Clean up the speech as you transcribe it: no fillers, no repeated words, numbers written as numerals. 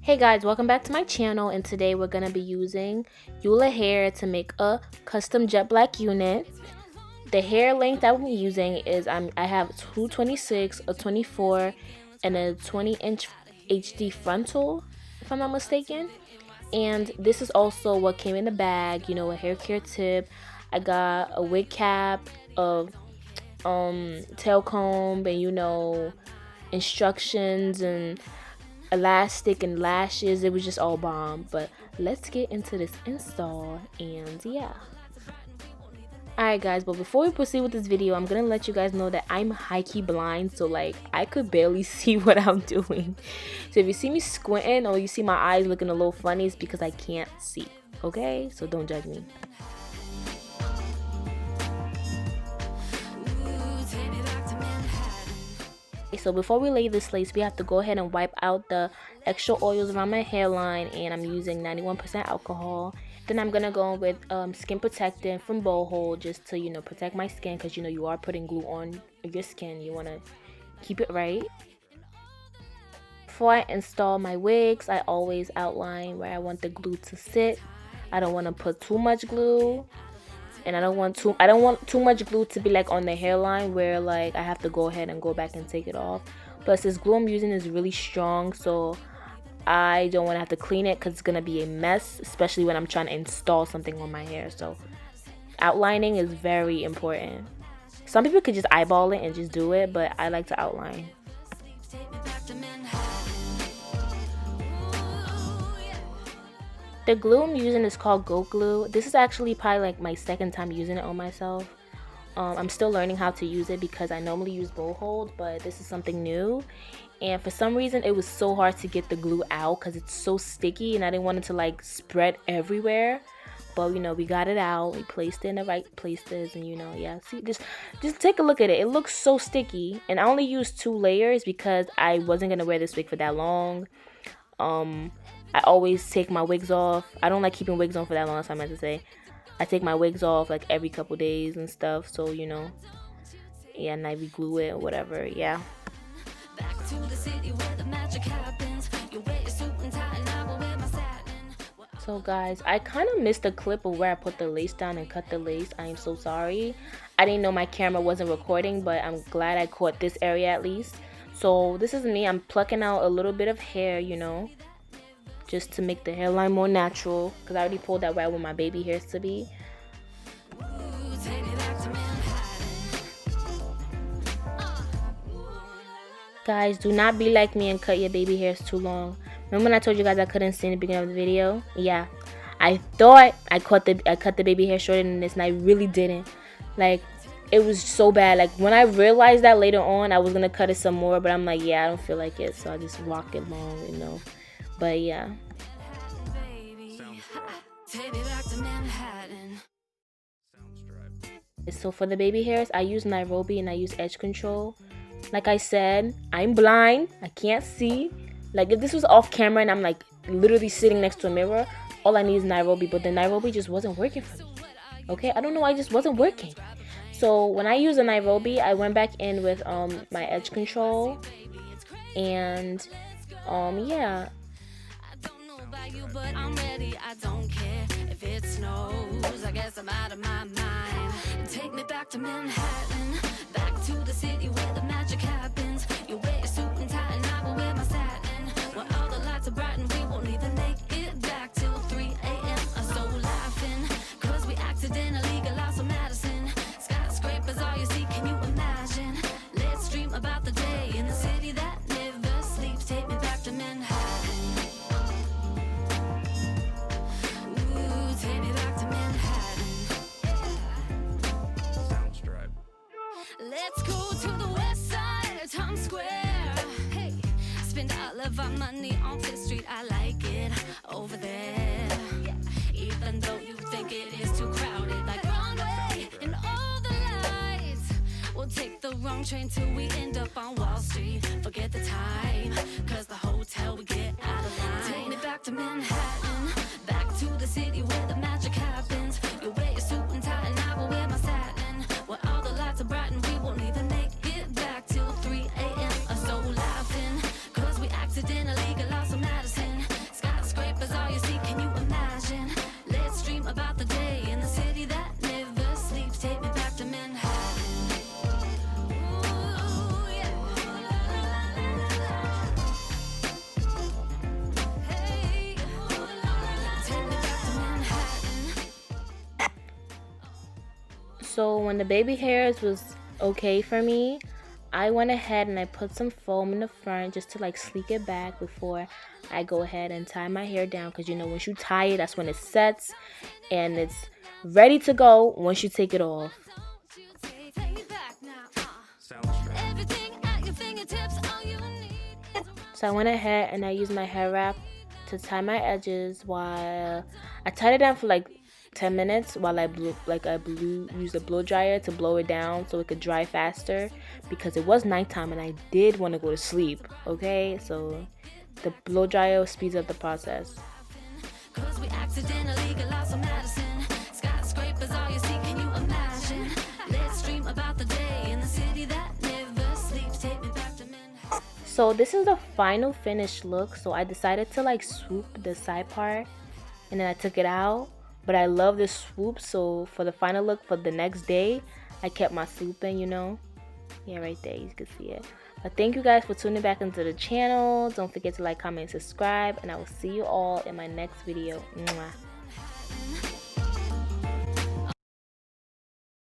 Hey guys, welcome back to my channel, and today we're going to be using Ula Hair to make a custom jet black unit. The hair length that I'm using is I have 226, a 24, and a 20-inch HD frontal, if I'm not mistaken. And this is also what came in the bag, you know, a hair care tip. I got a wig cap, of tail comb, and you know, instructions and elastic and lashes. It was just all bomb. But let's get into this install, and yeah. Alright guys, but before we proceed with this video, I'm gonna let you guys know that I'm high-key blind, so like I could barely see what I'm doing. So if you see me squinting or you see my eyes looking a little funny, it's because I can't see, okay? So don't judge me. So before we lay this lace, we have to go ahead and wipe out the extra oils around my hairline, and I'm using 91% alcohol. Then I'm gonna go with skin protectant from Boho, just to, you know, protect my skin, because you know you are putting glue on your skin. You want to keep it right. Before I install my wigs, I always outline where I want the glue to sit. I don't want to put too much glue, and I don't want too much glue to be like on the hairline where like I have to go ahead and go back and take it off. Plus this glue I'm using is really strong, so I don't want to have to clean it because it's going to be a mess, especially when I'm trying to install something on my hair. So outlining is very important. Some people could just eyeball it and just do it, but I like to outline. The glue I'm using is called Goat Glue. This is actually probably like my second time using it on myself. I'm still learning how to use it because I normally use bow hold, but this is something new. And for some reason, it was so hard to get the glue out because it's so sticky, and I didn't want it to like spread everywhere. But you know, we got it out. We placed it in the right places, and you know, yeah. See, just take a look at it. It looks so sticky, and I only used 2 layers because I wasn't gonna wear this wig for that long. I always take my wigs off. I don't like keeping wigs on for that long, that's what I meant to say. I take my wigs off like every couple days and stuff, so you know, yeah, and I re-glue it or whatever, yeah. So guys, I kind of missed a clip of where I put the lace down and cut the lace. I am so sorry. I didn't know my camera wasn't recording, but I'm glad I caught this area at least. So this is me. I'm plucking out a little bit of hair, you know, just to make the hairline more natural, because I already pulled that where I want my baby hairs to be. Guys, do not be like me and cut your baby hairs too long. Remember when I told you guys I couldn't see in the beginning of the video? Yeah, I thought I cut the baby hair shorter than this, and I really didn't. Like, it was so bad. Like, when I realized that later on, I was gonna cut it some more, but I'm like, yeah, I don't feel like it, so I just rock it long, you know. But yeah. So for the baby hairs, I use Nairobi and I use edge control. Like I said, I'm blind. I can't see. Like, if this was off camera and I'm like literally sitting next to a mirror, all I need is Nairobi. But the Nairobi just wasn't working for me. Okay, I don't know why it just wasn't working. So when I use the Nairobi, I went back in with my edge control, and yeah. But I'm ready, I don't care if it snows. I guess I'm out of my mind. Take me back to Manhattan, back to the city where the magic happens. You wear your suit and tie and I will wear my satin. When all the lights are bright and we won't even make it back till 3 a.m. I'm so laughing, cause we accidentally got lost on Madison. Skyscrapers all you see, can you imagine? Let's dream about the day in the city that never sleeps. Take me back to Manhattan. Let's go to the west side of Times Square. Hey, spend all of our money on Fifth Street. I like it over there. Yeah. Even though you think it is too crowded, like Broadway and all the lights. We'll take the wrong train till we end up on Wall Street. Forget the time, cause the hotel we get out of line. Take me back to Manhattan, back to the city where the magic happens. You wear your suit and tie and I will wear my satin. When all the lights are bright and we won't even make it back till 3 a.m. So when the baby hairs was okay for me, I went ahead and I put some foam in the front just to like sleek it back before I go ahead and tie my hair down, because you know once you tie it, that's when it sets and it's ready to go once you take it off. So I went ahead and I used my hair wrap to tie my edges while I tied it down for like 10 minutes while I used a blow dryer to blow it down so it could dry faster, because it was nighttime and I did want to go to sleep. Okay, so the blow dryer speeds up the process. So this is the final finished look. So I decided to like swoop the side part and then I took it out, but I love this swoop, so for the final look for the next day I kept my swooping, you know. Yeah, right there, you can see it. But thank you guys for tuning back into the channel. Don't forget to like, comment, and subscribe, and I will see you all in my next video. Mwah.